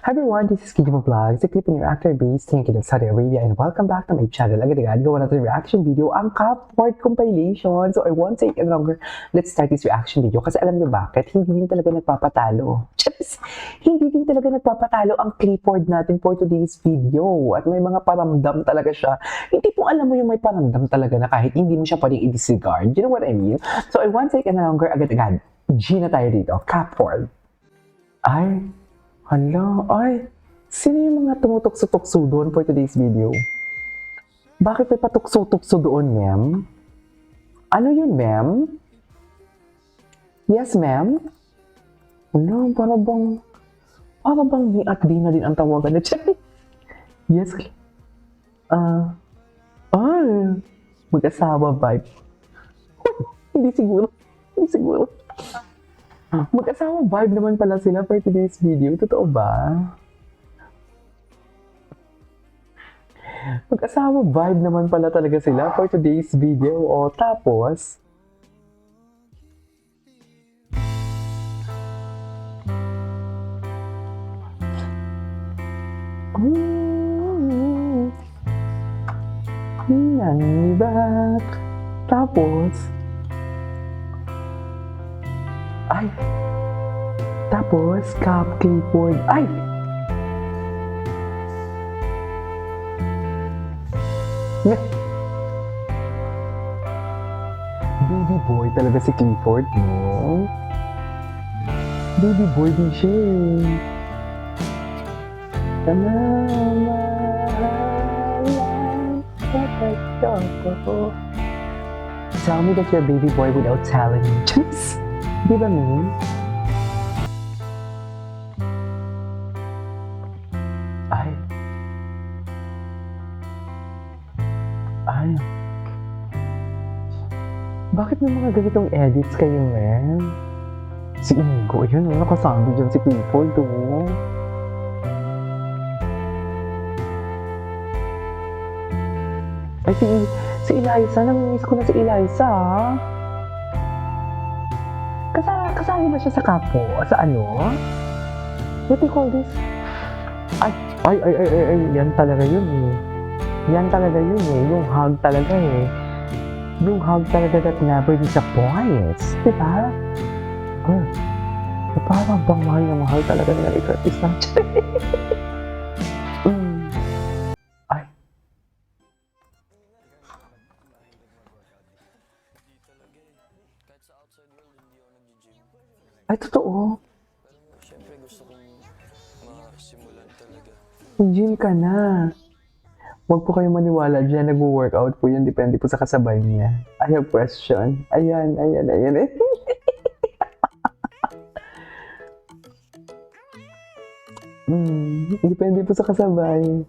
Hi everyone, this is Kijimo Vlogs, a clip in your actor based in Kingdom, Saudi Arabia, and welcome back to my channel. Agad-agad, gawa natin reaction video, ang Cupboard compilation. So I won't take it longer. Let's start this reaction video kasi alam niyo bakit? Hindi din talaga nagpapatalo. Just, hindi din talaga nagpapatalo ang clipboard natin for today's video. At may mga paramdam talaga siya. Hindi po alam mo yung may paramdam talaga na kahit hindi mo siya pwedeng i-disregard. You know what I mean? So I won't take it longer. Agad-agad, G na tayo dito. Cupboard. Ay, hala, ay, sino yung mga tumutukso-tukso doon for today's video? Bakit may patukso-tukso doon, ma'am? Ano yun, ma'am? Yes, ma'am? Hala, para bang ni at di na din ang tawagan na check. Yes, ay, mag-asawa vibe. Hindi siguro. Mag-asawa vibe naman pala sila for today's video. Totoo ba? Mag-asawa vibe naman pala talaga sila for today's video. O, tapos, nanibak. Tapos, ay, tapos, cup, clipboard, ay! Yeah. Baby boy talaga si Clifford, no? Baby boy din siya eh. Tell me that you're a baby boy without telling me. Just, di ba mean? Ay. Ay. Bakit may mga ganitong edits kayo, ma'am? Si Inigo, yun, nakasama dyan si Clifford, oh. Ay, si Eliza, namimiss ko na si Eliza, ah. Kasama ba siya sa kapo? Sa ano? What do you call this? Ay, yan talaga yun eh. Yan talaga yun eh. Yung hug talaga eh. Yung hug talaga that never disappoints. Diba? Parang bang mahal na mahal talaga nila ni Curtis Sanchez. Ay. Ay, totoo. Siyempre gusto kong masimulan talaga. Mag-gym ka na. Huwag po kayo maniwala dyan, nag-workout po yan, depende po sa kasabay niya. I have question. Ayan. Depende po sa kasabay.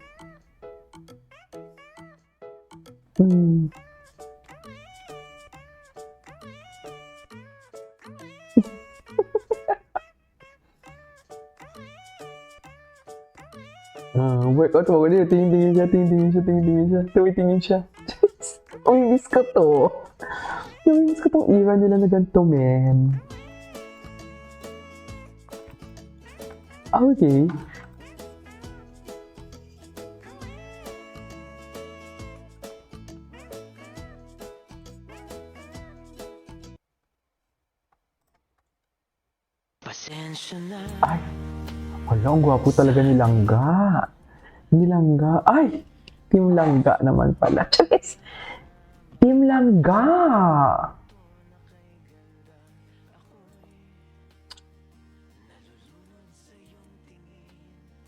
Workout mo ko dito. Tingin siya. Tumitingin siya. Miss ko to. Miss ko tong era nila na ganito, men. Okay. Pasensya na. Ay. Wala, ang gwapo talaga ni Langga. Ay! Team Langga naman pala. Charis! Team Langga!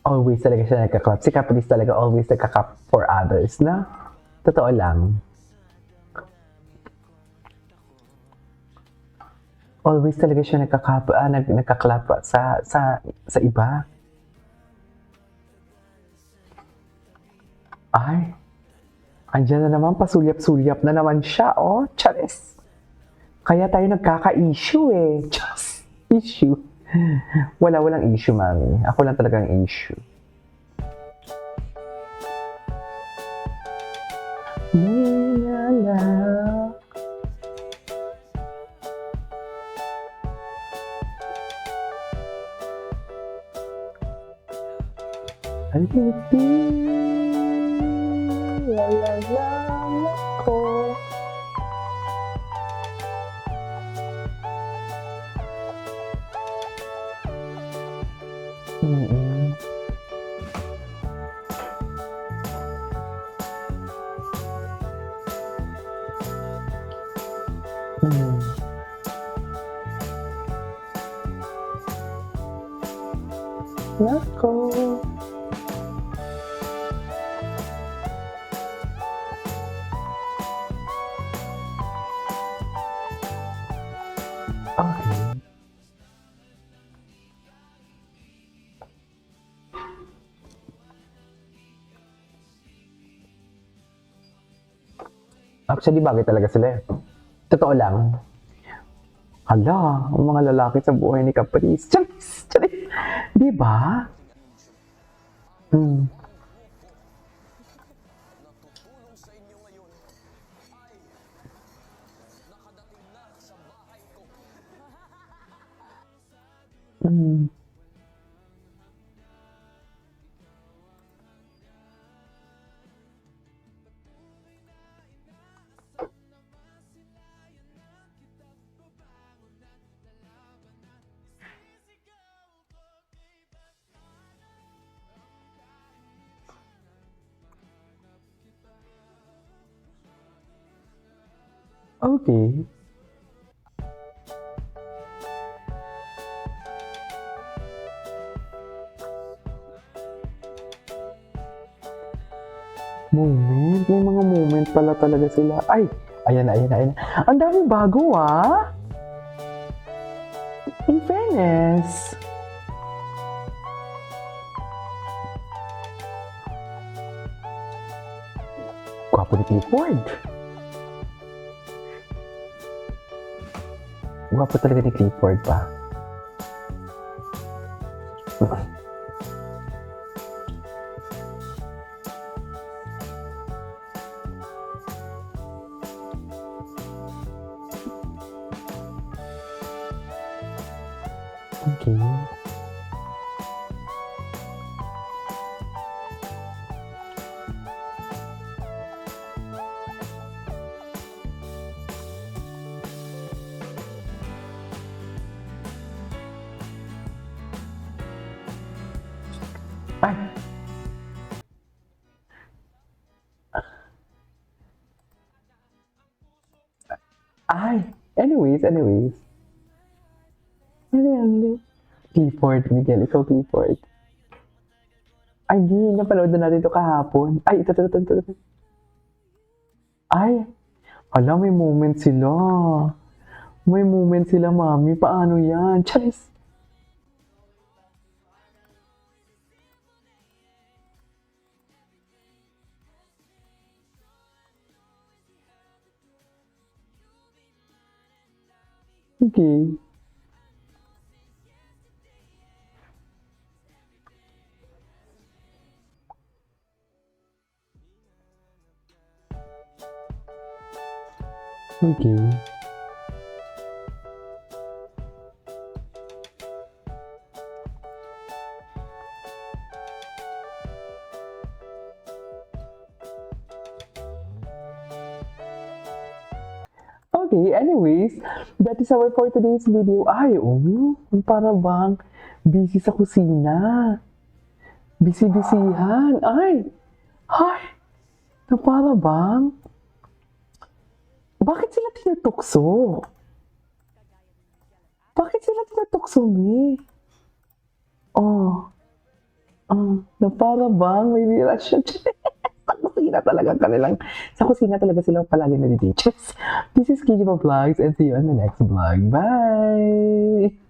Always talaga siya nagka-clap. Si Caprice talaga always nagka-clap for others, na? Totoo lang. Always talaga siya nagka-clap sa iba. Ay, andyan na naman, pasulyap-sulyap na naman siya, oh, charis. Kaya tayo nagkaka-issue eh. Just issue. Walang issue, mami. Ako lang talagang issue. Aliti, lalala ko. Mm-mm. Mm. Nako. Okay. Actually, bagay talaga sila eh. Totoo lang. Hala, ang mga lalaki sa buhay ni Caprice. Charis! Charis! Di ba? Hmm. Hmm. Okay. Moment. May mga moment pala talaga sila. Ay! Ayan na, ayan na, ayan na. Ang dami bago ah! In fairness. Gwapo ni Clifford. Gwapo talaga ni Clifford pa. Okay. Ay! Ay! Anyways. Clifford, Miguel, ikaw Clifford. Ay, hindi. Napanood na natin ito kahapon. Ay, ito. Ay! Hala, may moment sila. May moment sila, mami. Paano yan? Charis! Okay. Okay. Okay, anyways, that is our for today's video. Ay, para bang busy sa kusina. Busy-busyhan. Ay, na para bang, bakit sila tinutukso? Bakit sila tinutukso, Mi? Oh, na para bang may relasyon. Sa kusina talaga silang palagi na This is Kijima Vlogs and see you on the next vlog. Bye!